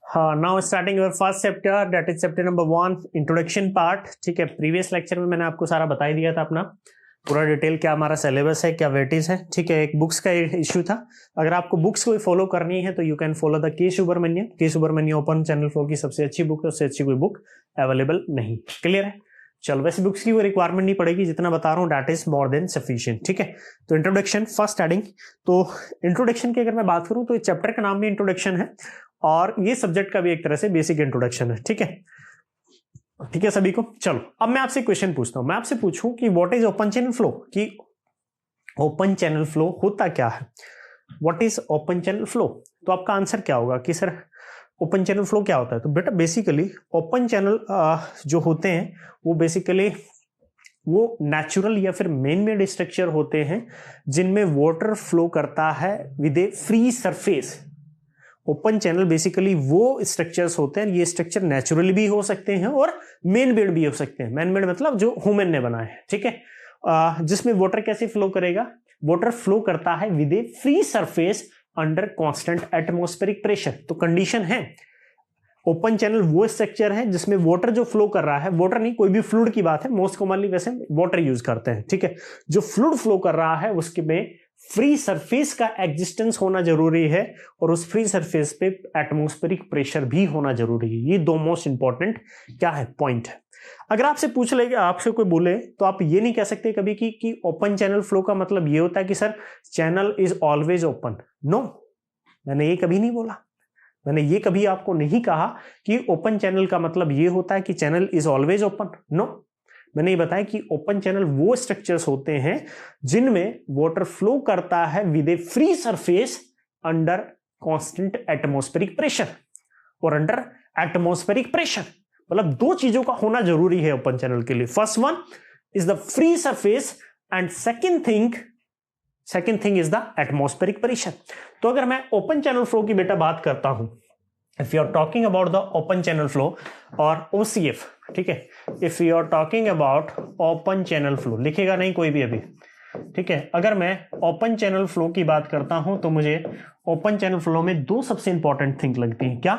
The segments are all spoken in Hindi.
हाँ, now starting your first chapter, that is chapter number 1, introduction part. ठीक है, प्रीवियस लेक्चर में मैंने आपको सारा बता ही दिया था अपना पूरा डिटेल, क्या हमारा सिलेबस है, क्या वेटेज है। ठीक है, एक बुक्स का इश्यू था। अगर आपको बुक्स कोई फॉलो करनी है तो यू कैन फॉलो द के सुब्रमण्यम। के सुब्रमण्यम ओपन चैनल फ्लो की सबसे अच्छी बुक है, उससे अच्छी कोई बुक अवेलेबल नहीं। क्लियर है? चलो, वैसे बुक्स की वो रिक्वायरमेंट नहीं पड़ेगी, जितना बता रहा हूँ that is more than sufficient. ठीक है, तो इंट्रोडक्शन फर्स्ट स्टार्टिंग। तो इंट्रोडक्शन की अगर मैं बात करूँ तो चैप्टर का नाम भी इंट्रोडक्शन है और ये सब्जेक्ट का भी एक तरह से बेसिक इंट्रोडक्शन है। ठीक है, ठीक है सभी को। चलो, अब मैं आपसे क्वेश्चन पूछता हूं। मैं आपसे पूछूं कि what is open channel flow, कि ओपन चैनल फ्लो होता क्या है। What is open channel flow, तो आपका आंसर क्या होगा कि सर ओपन चैनल फ्लो क्या होता है। तो बेटा बेसिकली ओपन चैनल जो होते हैं वो बेसिकली वो नेचुरल या फिर मेन मेड स्ट्रक्चर होते हैं जिनमें वाटर फ्लो करता है with A free surface. Open channel basically वो स्ट्रक्चर्स होते हैं, ये स्ट्रक्चर नेचुरली भी हो सकते हैं और मेन मेड भी हो सकते हैं। मेन मेड मतलब जो ह्यूमन ने बनाए हैं। ठीक है, जिसमें वाटर कैसे फ्लो करेगा, वाटर फ्लो करता है with A free surface under constant atmospheric pressure. तो कंडीशन है ओपन चैनल वो स्ट्रक्चर है जिसमें वाटर जो फ्लो कर रहा है, वाटर नहीं कोई भी फ्लूइड की बात है, मोस्ट कॉमनली वैसे वाटर यूज करते हैं। ठीक है, जो फ्लूइड फ्लो कर रहा है उसके में फ्री सरफेस का एग्जिस्टेंस होना जरूरी है और उस फ्री सरफेस पे एटमॉस्फेरिक प्रेशर भी होना जरूरी है। ये दो मोस्ट इंपॉर्टेंट क्या है पॉइंट है। अगर आपसे पूछ ले, आपसे कोई बोले तो आप ये नहीं कह सकते कभी कि ओपन चैनल फ्लो का मतलब ये होता है कि sir channel is always open. No, मैंने ये कभी नहीं बोला। मैंने ये कभी आपको नहीं कहा कि ओपन चैनल का मतलब ये होता है कि channel is always open. No, मैंने ये बताया कि ओपन चैनल वो स्ट्रक्चर्स होते हैं जिनमें वाटर फ्लो करता है with A free surface under constant atmospheric pressure. और अंडर एटमॉस्फेरिक प्रेशर मतलब दो चीजों का होना जरूरी है ओपन चैनल के लिए। First one is the free surface and second thing is the atmospheric pressure. तो अगर मैं ओपन चैनल फ्लो की बेटा बात करता हूं, if you are talking about the open channel flow or OCF, ठीक है, if you are talking about open channel flow, लिखेगा नहीं कोई भी अभी। ठीक है, अगर मैं ओपन चैनल फ्लो की बात करता हूं तो मुझे ओपन चैनल फ्लो में दो सबसे इंपॉर्टेंट थिंग लगती है। क्या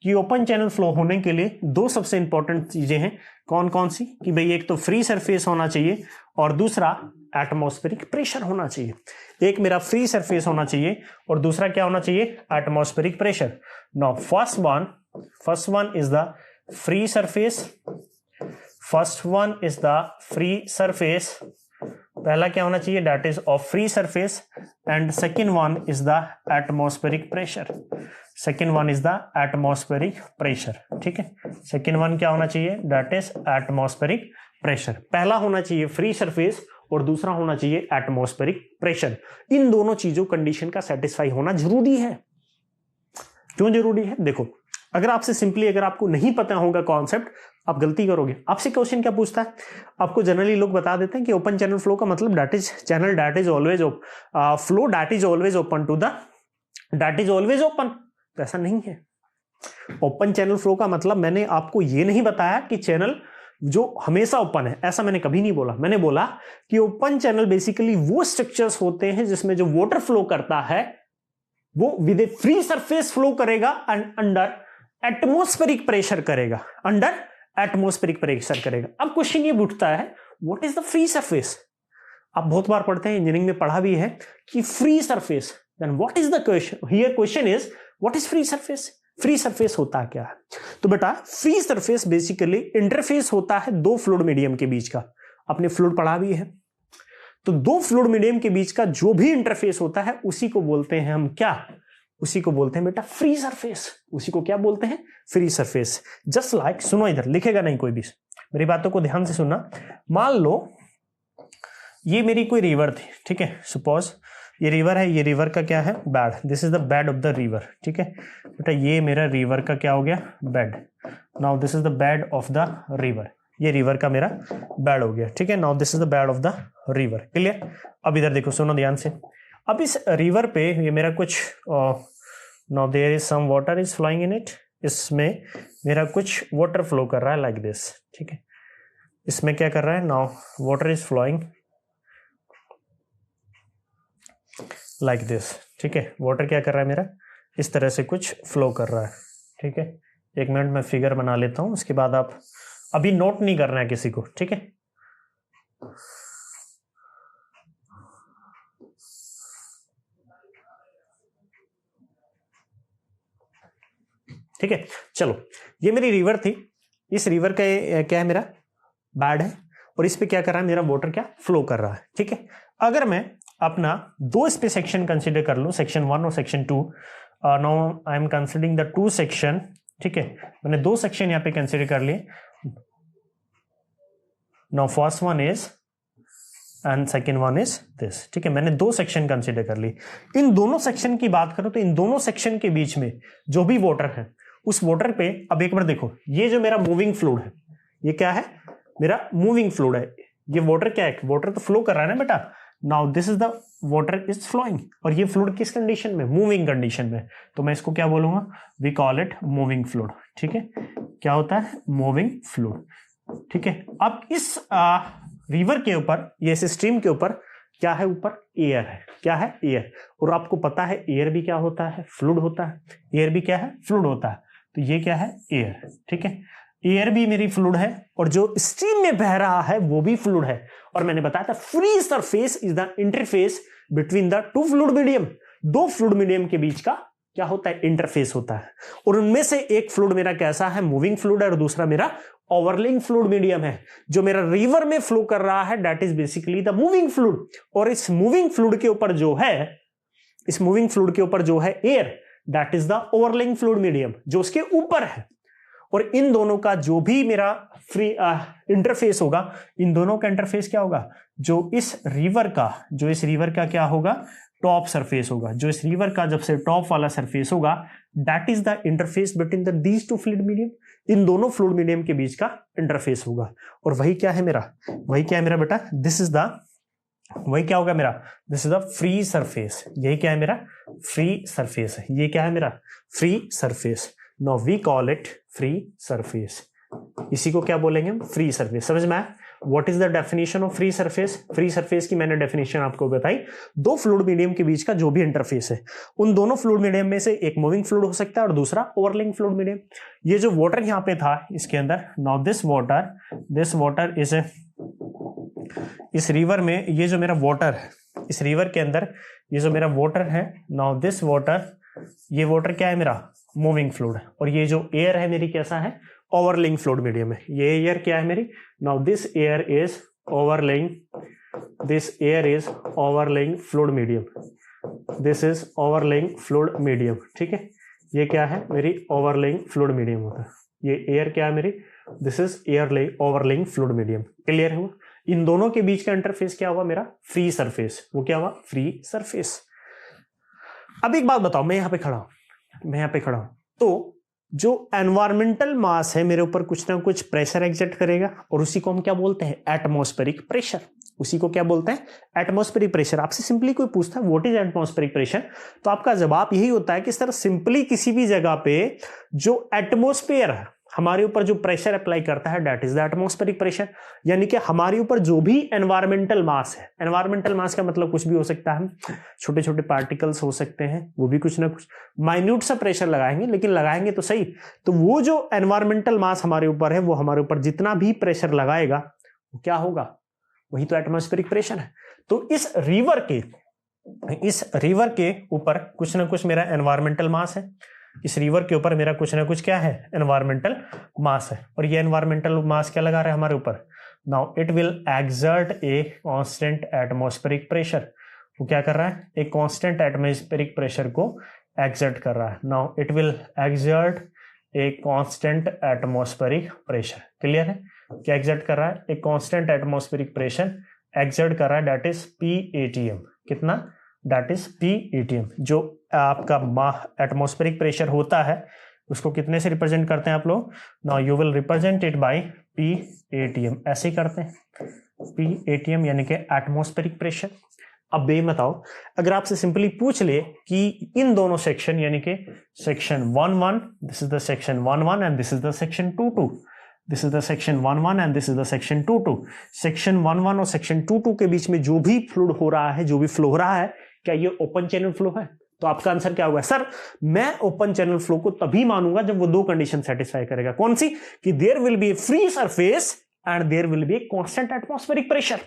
कि ओपन चैनल फ्लो होने के लिए दो सबसे इंपॉर्टेंट चीजें हैं। कौन कौन सी? कि भाई एक तो फ्री सरफेस होना चाहिए और दूसरा एटमॉस्फेरिक प्रेशर होना चाहिए। एक मेरा फ्री सरफेस होना चाहिए और दूसरा क्या होना चाहिए? Atmospheric pressure. Now first one is the free surface. First one is the free surface. पहला क्या होना चाहिए? That is of free surface and second one is the atmospheric pressure. Second one is the atmospheric pressure. ठीक है, सेकेंड वन क्या होना चाहिए? That is atmospheric pressure. पहला होना चाहिए फ्री सरफेस और दूसरा होना चाहिए एटमॉस्फेरिक प्रेशर। इन दोनों चीजों कंडीशन का सेटिस्फाई होना जरूरी है। क्यों जरूरी है? देखो, अगर आपसे सिंपली अगर आपको नहीं पता होगा कॉन्सेप्ट, आप गलती करोगे। आपसे क्वेश्चन क्या पूछता है? आपको जनरली लोग बता देते हैं कि ओपन चैनल फ्लो का मतलब that is channel that is always flow that is always open to the that is always open. तो ऐसा नहीं है। ओपन चैनल फ्लो का मतलब मैंने आपको ये नहीं बताया कि चैनल जो हमेशा ओपन है, ऐसा मैंने कभी नहीं बोला। मैंने बोला कि ओपन चैनल बेसिकली वो स्ट्रक्चर्स होते हैं जिसमें जो वाटर फ्लो करता है वो with A free surface flow करेगा एंड अंडर एटमॉस्फेरिक प्रेशर करेगा। अंडर एटमॉस्फेरिक प्रेशर करेगा। अब क्वेश्चन ये उठता है what is the free surface. आप बहुत बार पढ़ते हैं, इंजीनियरिंग में पढ़ा भी है कि free surface. Then what is the question here? Question is what is free surface. Free surface होता क्या है? तो बेटा फ्री सरफेस बेसिकली इंटरफेस होता है दो फ्लूइड मीडियम के बीच का। आपने फ्लूइड पढ़ा भी है। तो दो फ्लूइड मीडियम के बीच का जो भी इंटरफेस होता है उसी को बोलते हैं हम क्या? उसी को बोलते हैं बेटा फ्री सरफेस। उसी को क्या बोलते हैं? Free surface. जस्ट लाइक, सुनो इधर, लिखेगा नहीं कोई भी, मेरी बातों को ध्यान से सुनना। मान लो ये मेरी कोई रिवर थी। ठीक है, सपोज ये रिवर है। ये रिवर का क्या है? Bed. This is the bed of the river. ठीक है बेटा, ये मेरा रिवर का क्या हो गया? Bed. Now this is the bed of the river. ये रिवर का मेरा बेड हो गया। ठीक है, now this is the bed of the river. Clear? अब इधर देखो, सुनो ध्यान से। अब इस रिवर पे ये मेरा कुछ now there is some water is flowing in it. इसमें मेरा कुछ वाटर फ्लो कर रहा है लाइक दिस। ठीक है, इसमें क्या कर रहा है? Now water is flowing like this. ठीक है, वाटर क्या कर रहा है मेरा? इस तरह से कुछ फ्लो कर रहा है। ठीक है, 1 मिनट में फिगर बना लेता हूं, उसके बाद आप अभी नोट नहीं करना है किसी को, ठीक है। ठीक है, चलो, ये मेरी रिवर थी। इस रिवर का क्या है, मेरा बेड है, और इस पे क्या कर रहा है, मेरा वाटर क्या फ्लो कर रहा है। ठीक है, अगर मैं अपना दो इस पे सेक्शन कंसीडर कर लूं, सेक्शन 1 और section 2, now I am considering the 2 section. ठीक है, मैंने 2 सेक्शन यहां पे कंसीडर कर लिए। Now first one is and second one is this. ठीक है, मैंने 2 सेक्शन कंसीडर कर ली। इन दोनों सेक्शन की बात करो तो इन दोनों सेक्शन के बीच में जो भी वाटर है, उस वाटर पे अब एक बार देखो, ये जो मेरा मूविंग फ्लूइड है, ये क्या है, मेरा मूविंग फ्लूइड है। ये वाटर क्या है, वाटर तो फ्लो कर रहा है ना बेटा। Now this is the water is flowing, और ये फ्लूइड किस कंडीशन में, मूविंग कंडीशन में, तो मैं इसको क्या बोलूंगा, we call it moving fluid. ठीक है, क्या होता है, मूविंग फ्लूइड। ठीक है, अब इस रिवर के ऊपर, ये इस स्ट्रीम के ऊपर क्या है, ऊपर एयर है। क्या है, एयर। और आपको पता है एयर भी क्या होता है, फ्लूइड होता है। एयर भी क्या है, फ्लूइड होता है। तो ये क्या है, एयर। ठीक है, एयर भी मेरी फ्लूइड है, और जो स्ट्रीम में बह रहा है वो भी फ्लूइड है। और मैंने बताया था free surface is the interface between the 2 fluid medium. 2 fluid medium के बीच का क्या होता है, इंटरफेस होता है। और उनमें से एक फ्लूइड मेरा कैसा है, मूविंग फ्लूइड है, और दूसरा मेरा ओवरलिंग फ्लूइड मीडियम है। जो मेरा रिवर में फ्लो कर रहा है that is basically the moving fluid. और इस मूविंग फ्लूइड के ऊपर जो है, इस मूविंग फ्लूइड के ऊपर जो है air, that is the overlying fluid medium, जो उसके ऊपर है। और इन दोनों का जो भी मेरा फ्री इंटरफेस होगा, इन दोनों का इंटरफेस क्या होगा, जो इस रिवर का क्या होगा, टॉप सरफेस होगा। जो इस रिवर का जब से टॉप वाला सरफेस होगा, that is the interface between the these 2 fluid medium. इन दोनों फ्लूइड मीडियम के बीच का इंटरफेस होगा। और वही क्या है मेरा, वही क्या है मेरा बेटा, दिस इज द, वही क्या होगा मेरा, this is the free surface. यही क्या है मेरा, फ्री सरफेस है। ये क्या है मेरा, free surface. Now we call it free surface. इसी को क्या बोलेंगे हम, फ्री सरफेस। समझ में आया, what is the definition of free surface. Free surface की मैंने डेफिनेशन आपको बताई, 2 फ्लूइड मीडियम के बीच का जो भी इंटरफेस है, उन दोनों फ्लूइड मीडियम में से एक मूविंग फ्लूइड हो सकता है और दूसरा ओवरलिंग फ्लूइड मीडियम। ये जो वाटर यहाँ पे था इसके अंदर, नाउ दिस वाटर इज, इस रिवर में ये जो मेरा वाटर है, इस रिवर के अंदर ये जो मेरा वाटर है, नाउ दिस वाटर, ये वाटर क्या है मेरा, मूविंग फ्लूइड है। और ये जो एयर है मेरी कैसा है, ओवरलिंग फ्लूइड मीडियम है। ये एयर क्या है मेरी, now this air is overlying, this air is overlying fluid medium, this is overlying fluid medium. ठीक है, ये क्या है मेरी, ओवरलिंग फ्लूइड मीडियम होता है। ये एयर क्या है मेरी, this is air overlying fluid medium. Clear हुआ। इन दोनों के बीच का इंटरफेस क्या हुआ मेरा, फ्री सरफेस। वो क्या हुआ, फ्री सरफेस। अब एक बात बताओ, मैं यहाँ पे खड़ा हूं, तो जो एनवायरमेंटल मास है मेरे ऊपर कुछ ना कुछ प्रेशर एक्सर्ट करेगा, और उसी को हम क्या बोलते हैं, एटमॉस्फेरिक प्रेशर। उसी को क्या बोलते हैं, एटमॉस्फेरिक प्रेशर। आपसे सिंपली कोई पूछता है व्हाट इज एटमॉस्फेरिक प्रेशर, तो आपका जवाब यही होता है कि सर सिंपली किसी भी जगह पे जो एटमॉस्फेयर है हमारे ऊपर जो प्रेशर अप्लाई करता है, that is the atmospheric pressure. यानी कि हमारे ऊपर जो भी एनवायरमेंटल मास है, एनवायरमेंटल मास का मतलब कुछ भी हो सकता है, छोटे छोटे पार्टिकल्स हो सकते हैं, वो भी कुछ ना कुछ माइन्यूट सा प्रेशर लगाएंगे, लेकिन लगाएंगे तो सही। तो वो जो एनवायरमेंटल मास हमारे ऊपर है, वो हमारे ऊपर जितना भी प्रेशर लगाएगा वो क्या होगा, वही तो एटमॉस्फेरिक प्रेशर है। तो इस रिवर के ऊपर कुछ ना कुछ मेरा एनवायरमेंटल मास है, इस रिवर के ऊपर मेरा कुछ ना कुछ क्या है, एनवायरमेंटल मास है। और ये एनवायरमेंटल मास क्या लगा रहा है हमारे ऊपर, now it will exert A constant atmospheric pressure. वो क्या कर रहा है, एक कांस्टेंट एटमॉस्फेरिक प्रेशर को एक्सर्ट कर रहा है। Now it will exert A constant atmospheric pressure. Clear है, क्या एक्सर्ट कर रहा है, एक कांस्टेंट एटमॉस्फेरिक प्रेशर एक्सर्ट कर रहा है, दैट इज PATM। कितना, दैट इज PATM। जो आपका एटमॉस्फेरिक प्रेशर होता है उसको कितने से रिप्रेजेंट करते हैं आप लोग, now you will represent it by PATM। ऐसे ही करते हैं, PATM यानी कि एटमॉस्फेरिक प्रेशर। अब ये बताओ, अगर आपसे सिंपली पूछ ले कि इन दोनों सेक्शन यानी कि section 1-1, this is the section 1-1 and this is the section 2-2, this is the section 1-1 and this is the section 2-2। Section 1-1 और सेक्शन 2-2 के बीच में जो भी फ्लूइड हो रहा है, जो भी फ्लो हो रहा है, क्या ये ओपन चैनल फ्लो है, तो आपका आंसर क्या होगा? सर मैं ओपन चैनल फ्लो को तभी मानूंगा जब वो दो कंडीशन सेटिस्फाई करेगा। कौन सी? कि there will be a free surface and there will be a constant atmospheric pressure.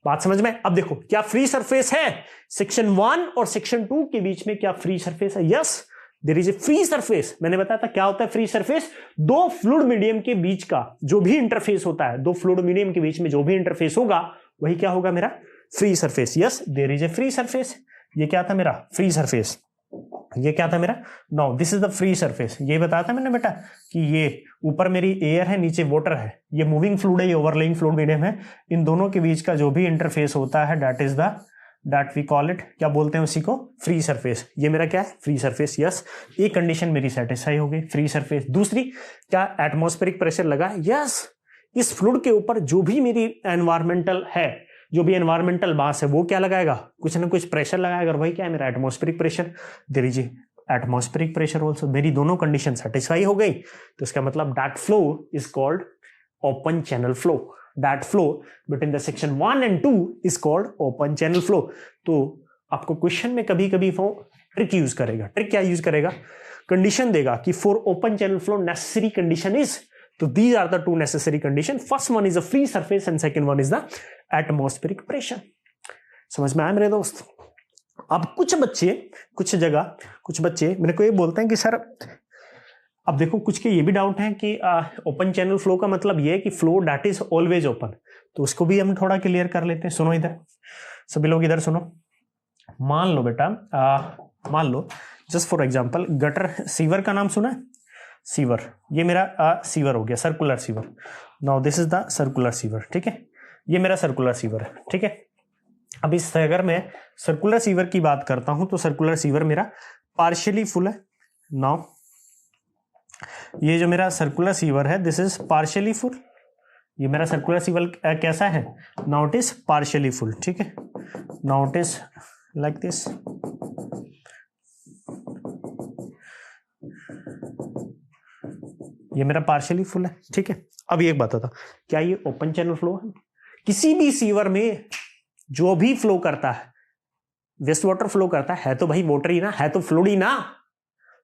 बात समझ में? अब देखो क्या फ्री सरफेस है? सेक्शन 1 और सेक्शन 2 के बीच में क्या फ्री सरफेस है? Yes, there is a free surface. मैंने बताया था क्या होता है फ्री सरफेस? दो फ्लूइड मीडियम के बीच का जो भी इंटरफेस होता है, दो फ्लूइड मीडियम के बीच में जो भी इंटरफेस होगा वही क्या होगा? मेरा free surface. Yes, there is a free surface. ये क्या था? मेरा फ्री सरफेस। ये क्या था मेरा? Now this is the free surface. ये बताया था मैंने बेटा कि ये ऊपर मेरी एयर है, नीचे वाटर है, ये मूविंग फ्लूइड है, ये ओवरलेइंग फ्लूइड मीडियम है। इन दोनों के बीच का जो भी इंटरफेस होता है दैट वी कॉल इट, क्या बोलते हैं उसी को? Free surface. ये मेरा क्या है? Free surface. यस, ये कंडीशन मेरी सेटिस्फाई हो गई, फ्री सरफेस। दूसरी क्या? एटमॉस्फेरिक प्रेशर लगा। यस, इस फ्लूइड के ऊपर जो भी मेरी एनवायरमेंटल है, जो भी एनवायरमेंटल मास है, वो क्या लगाएगा? कुछ ना कुछ प्रेशर लगाएगा, और वही क्या है? मेरा atmospheric pressure. There is atmospheric pressure also. मेरी दोनों कंडीशन सेटिस्फाई हो गई, तो इसका मतलब that flow is called open channel flow. That flow between the section 1 and 2 is called open channel flow. तो आपको क्वेश्चन में कभी कभी वो ट्रिक यूज करेगा। ट्रिक क्या यूज करेगा? कंडीशन देगा कि for open channel flow necessary condition is, तो these are the two necessary condition. First one is a free surface and second one is the atmospheric pressure. समझ में आया मेरे दोस्त? अब कुछ बच्चे मेरे को ये बोलते हैं कि सर, अब देखो कुछ के ये भी डाउट है कि ओपन चैनल फ्लो का मतलब ये है कि flow that is always open. तो उसको भी हम थोड़ा क्लियर कर लेते हैं। सुनो इधर, सभी लोग इधर सुनो। मान लो बेटा, मान लो just for example, gutter sewer का नाम सुना है? सीवर, ये मेरा सीवर हो गया, circular sewer. Now this is the circular sewer, ठीक है? ये मेरा सर्कुलर सीवर है, ठीक है? अब इस अगर मैं सर्कुलर सीवर की बात करता हूं तो सर्कुलर सीवर मेरा पार्शियली फुल है। नाउ ये जो मेरा सर्कुलर सीवर है, दिस इज पार्शियली फुल। ये मेरा सर्कुलर सीवर कैसा है? Now it is partially full, ठीक है? Now it is like this. ये मेरा पार्शियली फुल है, ठीक है? अब ये एक बात था, क्या ये ओपन चैनल फ्लो है? किसी भी सीवर में जो भी फ्लो करता है, वेस्ट वाटर फ्लो करता है तो भाई वाटर ही ना, है तो फ्लूइड ही ना।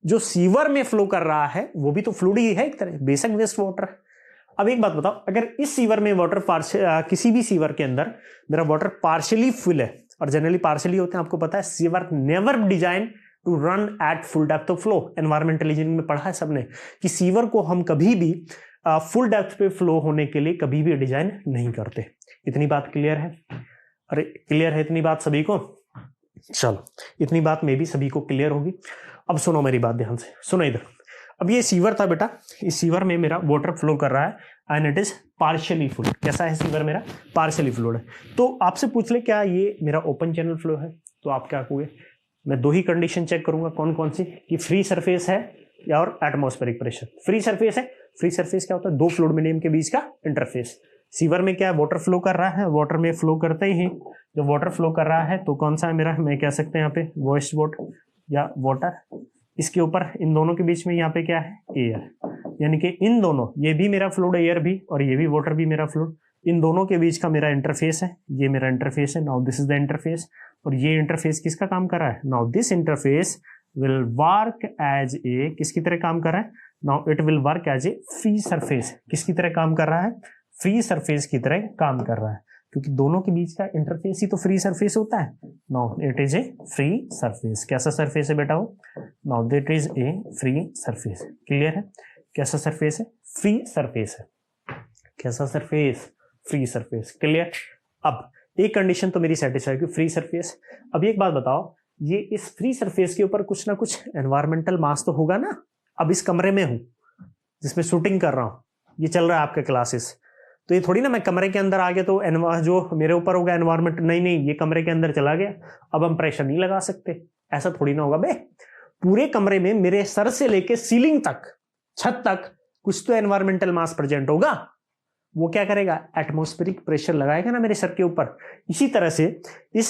जो सीवर में फ्लो कर रहा है वो भी तो फ्लूइड ही है एक तरह, बेशक वेस्ट वाटर। अब एक बात बताओ, अगर इस सीवर में वाटर किसी भी सीवर के अंदर मेरा वाटर पार्शियली फुल है, और जनरली पार्शियली होते हैं, आपको पता है sewer never design to run at full depth of flow. Environmental engineering में पढ़ा है सबने कि सीवर को हम कभी भी फुल डेप्थ पे फ्लो होने के लिए कभी भी डिजाइन नहीं करते। इतनी बात क्लियर है? अरे क्लियर है इतनी बात सभी को? चलो, इतनी बात में भी सभी को क्लियर होगी। अब सुनो मेरी बात ध्यान से, सुनो इधर। अब ये सीवर था बेटा, इस सीवर में मेरा वाटर फ्लो कर रहा है and it is partially full. कैसा है सीवर मेरा? पार्शियली फ्लूइड है। तो आपसे पूछ ले क्या ये मेरा ओपन चैनल फ्लो है, तो आप क्या कहोगे? मैं दो ही कंडीशन चेक करूंगा, कौन कौन सी? कि फ्री सरफेस है या और एटमॉस्फेरिक प्रेशर। फ्री सरफेस है, फ्री सरफेस क्या होता है? दो फ्लूइड मीडियम के बीच का इंटरफेस। सीवर में क्या है? वाटर फ्लो कर रहा है, वाटर में फ्लो करते ही जब वाटर फ्लो कर रहा है तो कौन सा है मेरा? मैं कह सकते हैं यहाँ पे वेस्ट वाटर या वाटर। इसके ऊपर इन दोनों के बीच में यहाँ पे क्या है? एयर। यानी कि इन दोनों, ये भी मेरा फ्लूइड एयर भी और ये भी वाटर भी मेरा फ्लूइड, इन दोनों के बीच का मेरा इंटरफेस है। ये मेरा इंटरफेस है। Now this is the interface. और ये इंटरफेस किसका काम कर रहा है? Now this interface will work as a, किसकी तरह काम कर रहा है? Now it will work as a free surface. किसकी तरह काम कर रहा है? फ्री सरफेस की तरह काम कर रहा है, क्योंकि दोनों के बीच का इंटरफेस ही तो फ्री सरफेस होता है। Now it is a free surface. कैसा सरफेस है बेटा वो? Now that is a free surface. Clear है? कैसा सरफेस है? फ्री सरफेस है। कैसा सरफेस? Free surface. क्लियर? अब एक कंडीशन तो मेरी सेटिस्फाई की, फ्री सरफेस। अब एक बात बताओ, ये इस फ्री सरफेस के ऊपर कुछ ना कुछ एनवायरमेंटल मास तो होगा ना। अब इस कमरे में हूं जिसमें शूटिंग कर रहा हूं, ये चल रहा है आपका क्लासेस, तो ये थोड़ी ना मैं कमरे के अंदर आ गया तो जो मेरे ऊपर होगा एनवायरमेंट, नहीं, ये कमरे के अंदर चला गया, अब हम प्रेशर नहीं लगा सकते। ऐसा थोड़ी ना होगा बे। पूरे कमरे में मेरे सर से लेके सीलिंग तक, छत तक कुछ तो एनवायरमेंटल मास प्रेजेंट होगा। वो क्या करेगा? एटमॉस्फेरिक प्रेशर लगाएगा ना मेरे सर के ऊपर। इसी तरह से इस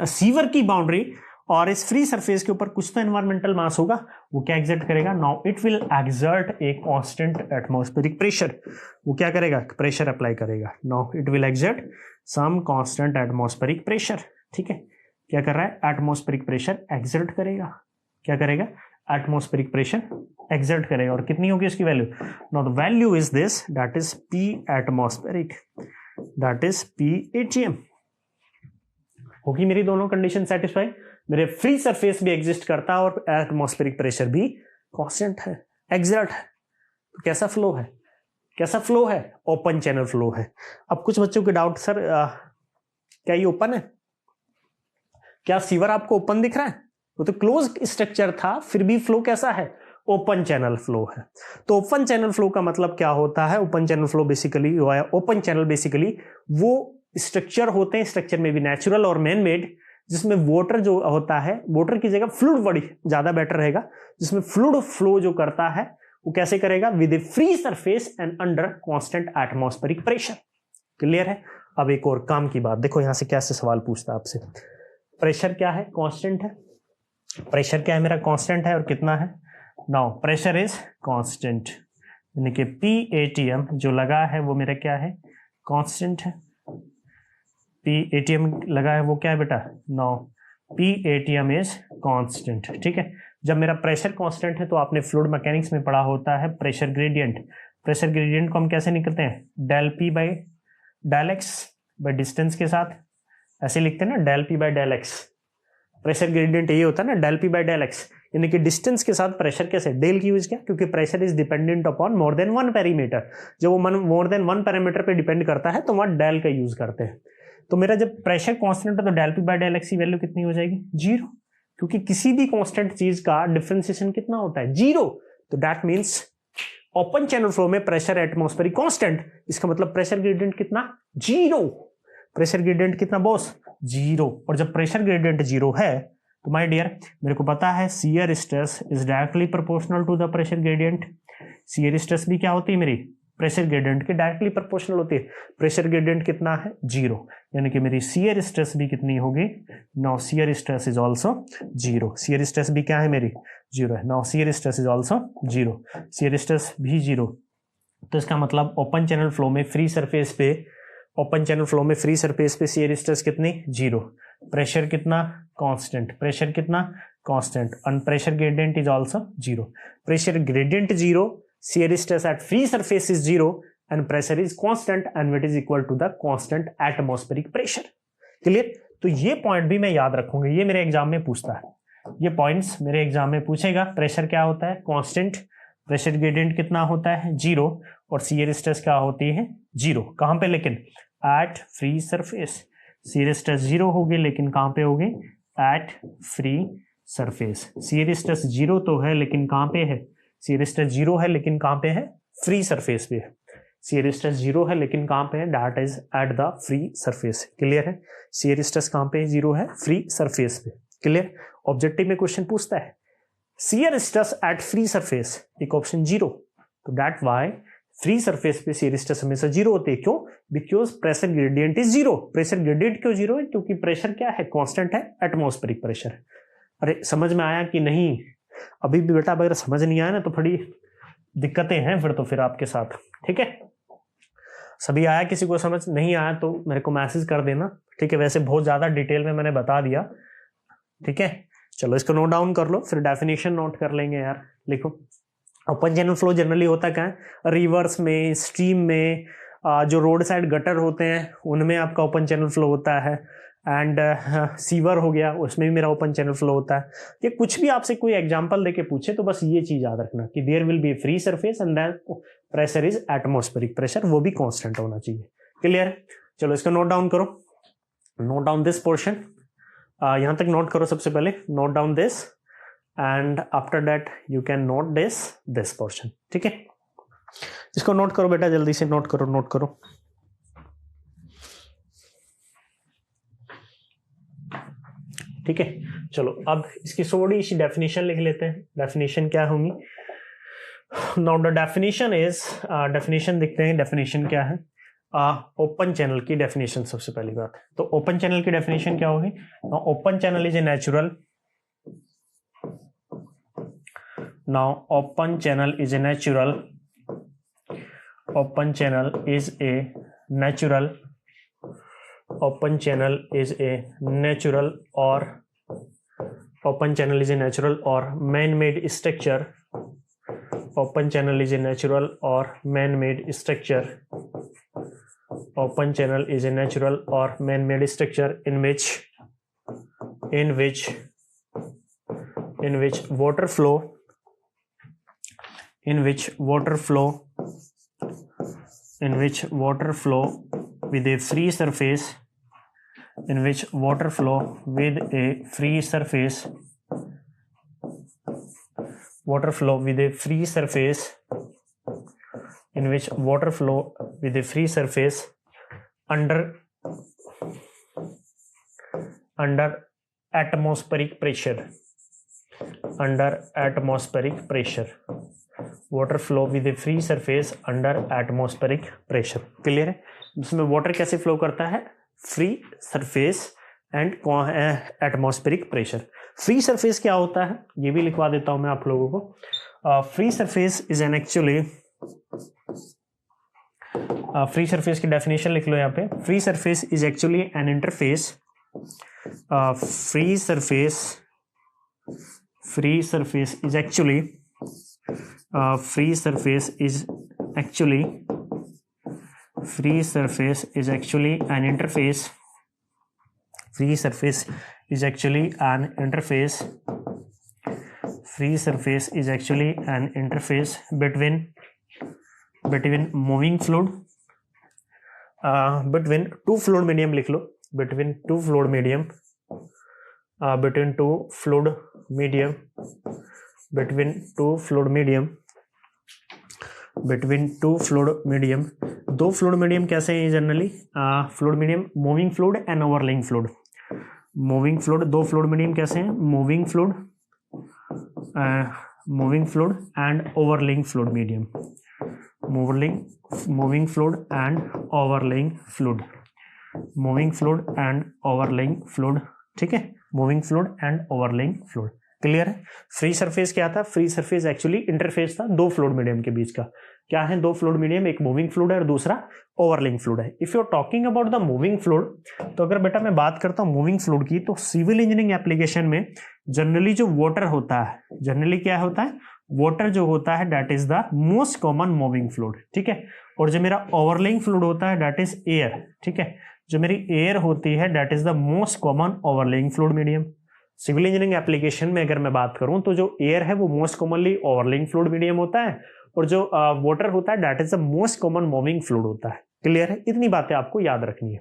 सीवर की बाउंड्री और इस फ्री सरफेस के ऊपर कुछ तो एनवायरमेंटल मास होगा, वो क्या एग्जर्ट करेगा? Now it will exert a constant atmospheric pressure. वो क्या करेगा? प्रेशर अप्लाई करेगा। Now it will exert some constant atmospheric pressure. ठीक है? क्या कर रहा है, एटमॉस्फेरिक प्रेशर एक्सर्ट करेगा। क्या करेगा, एटमॉस्फेरिक प्रेशर एक्सर्ट करेगा। और कितनी होगी उसकी value, now the value is this, that is P atmospheric, that is P ATM। होगी मेरी दोनों कंडीशन सेटिस्फाई, मेरे फ्री सरफेस भी एग्जिस्ट करता है और एटमॉस्फेरिक प्रेशर भी कांस्टेंट है, एक्सर्ट है। तो कैसा फ्लो है, कैसा फ्लो है, ओपन चैनल फ्लो है। अब कुछ बच्चों के डाउट, सर क्या ये ओपन है, क्या सीवर आपको ओपन दिख रहा है, वो तो क्लोज स्ट्रक्चर था, फिर भी फ्लो कैसा है, ओपन चैनल फ्लो है। तो ओपन चैनल फ्लो का मतलब क्या होता है, open channel flow basically, open channel basically वो स्ट्रक्चर होते हैं, स्ट्रक्चर में भी नेचुरल और मैन मेड, जिसमें वाटर जो होता है, वाटर की जगह फ्लूइड बड़ी ज्यादा बेटर रहेगा, जिसमें फ्लूइड फ्लो जो करता है वो कैसे करेगा, with A free surface and under constant atmospheric pressure. Clear है। अब एक और काम की बात देखो, यहां से कैसे सवाल पूछता है आपसे, प्रेशर क्या है, कांस्टेंट है, प्रेशर क्या है मेरा, कांस्टेंट है, और कितना है, नाउ प्रेशर इज कांस्टेंट, यानी कि P ATM जो लगा है वो मेरा क्या है, कांस्टेंट है। P ATM लगा है वो क्या है बेटा, now P ATM is constant. ठीक है, जब मेरा प्रेशर कांस्टेंट है तो आपने फ्लूइड मैकेनिक्स में पढ़ा होता है प्रेशर ग्रेडियंट। प्रेशर ग्रेडियंट को हम कैसे निकलते हैं, del P by del X by distance के साथ, ऐसे लिखते हैं ना, del P by del X. Pressure gradient ये होता है ना, del P by del X, यानी कि डिस्टेंस के साथ प्रेशर। कैसे डेल की यूज किया, क्योंकि pressure is dependent upon more than one perimeter, जब वो मोर देन वन पैरामीटर पे डिपेंड करता है तो वहां डेल का यूज करते हैं। तो मेरा जब प्रेशर कांस्टेंट है तो del P by del X की वैल्यू कितनी हो जाएगी, जीरो, क्योंकि किसी भी कांस्टेंट चीज का डिफरेंशिएशन कितना होता है, जीरो। तो that means open channel flow में प्रेशर एटमॉस्फेरिक कांस्टेंट, इसका मतलब प्रेशर ग्रेडियंट कितना, जीरो। प्रेशर ग्रेडियंट कितना बॉस, जीरो। और जब प्रेशर ग्रेडियंट जीरो है तो माय डियर मेरे को पता है shear stress is directly proportional to the pressure gradient. Shear stress भी क्या होती है मेरी, प्रेशर ग्रेडियंट के डायरेक्टली प्रोपोर्शनल होती है। प्रेशर ग्रेडियंट कितना है, जीरो, यानी कि मेरी शियर स्ट्रेस भी कितनी होगी, now shear stress is also zero. Shear stress भी क्या है मेरी, जीरो है। Now shear stress is also zero, shear stress भी जीरो। तो इसका मतलब ओपन चैनल फ्लो में फ्री सरफेस पे, ओपन चैनल फ्लो में फ्री सरफेस पे शियर स्ट्रेस कितनी, जीरो। प्रेशर कितना, कांस्टेंट, प्रेशर कितना, constant, and pressure gradient is also zero. Pressure gradient zero, shear stress at free surface is zero, and pressure is constant, and it is equal to the constant atmospheric pressure. Clear? तो ये पॉइंट भी मैं याद रखूंगा, ये मेरे एग्जाम में पूछता है, ये पॉइंट्स मेरे एग्जाम में पूछेगा। प्रेशर क्या होता है, कांस्टेंट, प्रेशर ग्रेडियंट कितना होता है, जीरो, और शियर स्ट्रेस क्या होती है, जीरो। कहां पे लेकिन, at free surface. Shear stress zero होगी लेकिन कहां पे होगी, at free surface. Shear stress zero तो है लेकिन कहां पे है, शियर स्ट्रेस जीरो है लेकिन कहां पे है, फ्री सरफेस पे है। शियर स्ट्रेस जीरो है लेकिन कहां पे है, that is at the free surface. Clear है, शियर स्ट्रेस कहां पे जीरो है, फ्री सरफेस पे। क्लियर। ऑब्जेक्टिव में क्वेश्चन पूछता है shear stress eight free surface, एक ऑप्शन जीरो, तो दैट वाई फ्री सरफेस पे शियर स्ट्रेस हमेशा जीरो होते हैं। क्यों, because pressure gradient is zero. Pressure gradient क्यों जीरो है, क्योंकि प्रेशर क्या है, कांस्टेंट है, एटमॉस्फेरिक प्रेशर। अरे समझ में आया कि नहीं, अभी भी बेटा अगर समझ नहीं आया ना तो थोड़ी दिक्कतें हैं फिर आपके साथ। ठीक है, सभी आया, किसी को समझ नहीं आया तो मेरे को मैसेज कर देना। ठीक है, वैसे बहुत ज्यादा डिटेल में मैंने बता दिया। ठीक है, चलो इसको नोट डाउन कर लो, फिर डेफिनेशन नोट कर लेंगे यार। लिखो, ओपन चैनल फ्लो जनरली होता क्या है, रिवर्स में, स्ट्रीम में, जो रोड साइड गटर होते हैं उनमें आपका ओपन चैनल फ्लो होता है, एंड सीवर हो गया उसमें भी मेरा ओपन चैनल फ्लो होता है। ये कुछ भी आपसे कोई एग्जांपल देके पूछे तो बस ये चीज याद रखना कि there will be free surface and then pressure is atmospheric pressure, वो भी कांस्टेंट होना चाहिए। क्लियर, चलो इसको नोट डाउन करो, नोट डाउन दिस पोर्शन, यहां तक नोट करो सबसे पहले, note down this and after that you can note this portion. ठीक है, इसको नोट करो बेटा, जल्दी से नोट करो, नोट करो। ठीक है, चलो अब इसकी थोड़ी सी डेफिनेशन लिख लेते हैं। डेफिनेशन क्या होंगी, now the definition is, definition देखते हैं, डेफिनेशन क्या है। ओपन चैनल की डेफिनेशन सबसे पहली बात, तो ओपन चैनल की डेफिनेशन क्या होगी, open channel is a natural, now open channel is a natural, open channel is a natural open channel is a natural or man-made structure. Open channel is a natural or man-made structure. Open channel is a natural or man-made structure in which water flow with a free surface under atmospheric pressure. Water flow with a free surface under atmospheric pressure. Clear है? इसमें वाटर कैसे फ्लो करता है? Free surface and atmospheric pressure. Free surface क्या होता है ये भी लिखवा देता हूं मैं आप लोगों को. Free surface is an actually free surface की डेफिनेशन लिख लो यहाँ पे. Free surface is actually an interface. Free surface is actually an interface. Free surface is actually an interface between moving fluid, between two fluid medium लिख लो. between two fluid medium दो फ्लूइड मीडियम कैसे हैं generally? Fluid medium moving fluid and overlaying fluid. दो फ्लूइड मीडियम कैसे हैं? Moving fluid and overlaying fluid medium. Moving fluid and overlaying fluid. ठीक है, moving fluid and overlaying fluid. Clear है? फ्री सरफेस क्या था? फ्री सरफेस एक्चुअली इंटरफेस था दो फ्लूइड मीडियम के बीच का. क्या है दो फ्लूइड मीडियम? एक मूविंग फ्लूइड है और दूसरा ओवरलेइंग फ्लूइड है. If you are talking about the moving fluid, तो अगर बेटा मैं बात करता हूं मूविंग फ्लूइड की, तो सिविल इंजीनियरिंग एप्लीकेशन में जनरली जो वाटर होता है, जनरली क्या होता है? वाटर जो होता है that is the most common moving fluid. ठीक है, और जो मेरा ओवरलेइंग फ्लूइड होता है दैट इज एयर. ठीक है, जो मेरी एयर होती है that is the most common overlaying fluid medium. Civil engineering application में अगर मैं बात करूं तो जो एयर है वो मोस्ट कॉमनली ओवरलेइंग फ्लूइड मीडियम होता है, और जो वाटर होता है that is the most common moving fluid होता है. क्लियर है? इतनी बातें आपको याद रखनी है.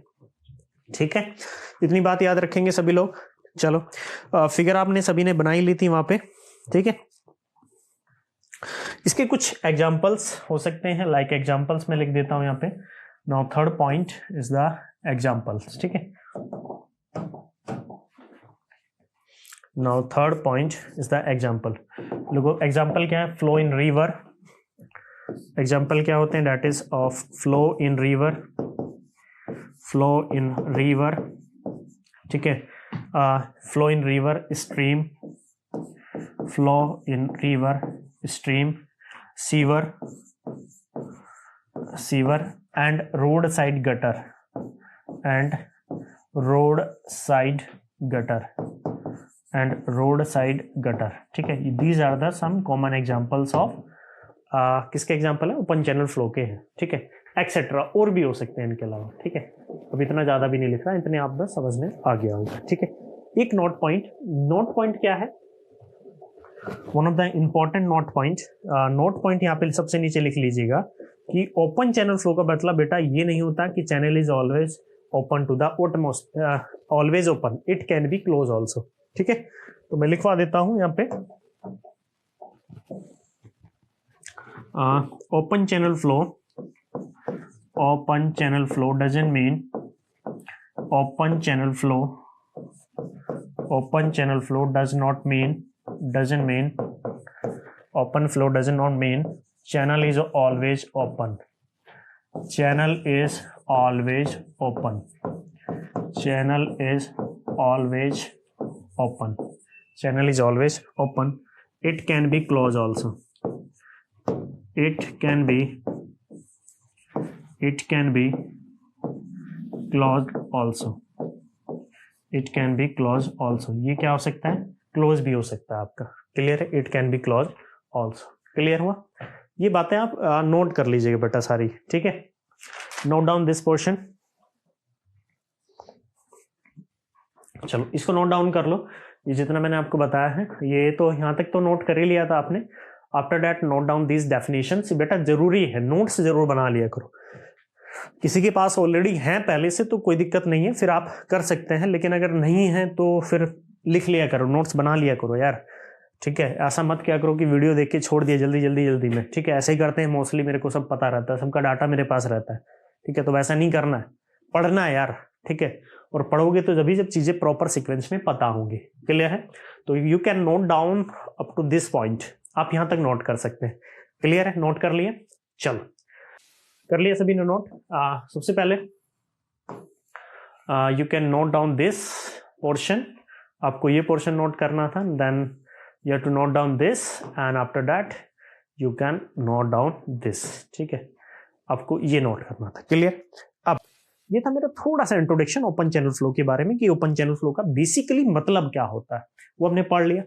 ठीक है, इतनी बात याद रखेंगे सभी लोग. चलो, फिगर आपने सभी ने बनाई ली थी वहां पे. ठीक है, इसके कुछ एग्जाम्पल्स हो सकते हैं. लाइक एग्जाम्पल्स में लिख देता हूं यहाँ पे. Now third point is the examples. ठीक है, now third point is the example. लोगों, एग्जाम्पल क्या है? Flow in river. एग्जाम्पल क्या होते हैं? That is of flow in river. ठीक है, flow in river stream, sewer and road side gutter. ठीक है, these are the some common examples of किसके एग्जांपल है? ओपन चैनल फ्लो के हैं. ठीक है, एक्सेट्रा और भी हो सकते हैं इनके अलावा. ठीक है, अब इतना ज्यादा भी नहीं लिख रहा, इतने आप बस समझ में आ गया होगा. ठीक है, एक नोट पॉइंट क्या है? One of the important note point यहाँ पे सबसे नीचे लिख लीजिएगा कि ओपन चैनल फ्लो का मतलब बेटा ये नहीं होता कि channel is always open to the always open, it can be close also. ठीक है, तो मैं लिखवा देता हूं यहाँ पे. Open channel flow doesn't mean open flow does not mean channel is always open. Channel is always open. It can be closed also. It can be close also, it can be close also, ये क्या हो सकता है, क्लोज भी हो सकता है आपका, क्लियर है, it can be close also, clear हुआ। ये बातें आप नोट कर लीजिएगा बेटा सारी, ठीक है, नोट डाउन दिस पोर्शन। चलो इसको नोट डाउन कर लो, ये जितना मैंने आपको बताया है ये तो यहाँ तक तो नोट कर ही लिया था आपने। After that note down this definitions, बेटा जरूरी है नोट्स जरूर बना लिया करो, किसी के पास ऑलरेडी है पहले से तो कोई दिक्कत नहीं है, फिर आप कर सकते हैं, लेकिन अगर नहीं है तो फिर लिख लिया करो, नोट्स बना लिया करो यार, ठीक है। ऐसा मत क्या करो कि वीडियो देख के छोड़ दिया जल्दी जल्दी जल्दी में, ठीक है, ऐसे ही करते हैं मोस्टली, मेरे को सब पता रहता है, सबका डाटा मेरे पास रहता है, ठीक है, तो वैसा नहीं करना है, पढ़ना है यार, ठीक है, और पढ़ोगे तो जब चीजें प्रॉपर सीक्वेंस में पता होंगी, क्लियर है। तो you can note down up to this point, आप यहां तक नोट कर सकते हैं, क्लियर है, नोट कर लिए, चलो कर लिया सभी ने नोट। सबसे पहले you can note down this portion, आपको ये पोर्शन नोट करना था, then you have to note down this and after that you can note down this, ठीक है, आपको ये नोट करना था, क्लियर। अब ये था मेरा थोड़ा सा इंट्रोडक्शन ओपन चैनल फ्लो के बारे में कि ओपन चैनल फ्लो का बेसिकली मतलब क्या होता है, वो हमने पढ़ लिया।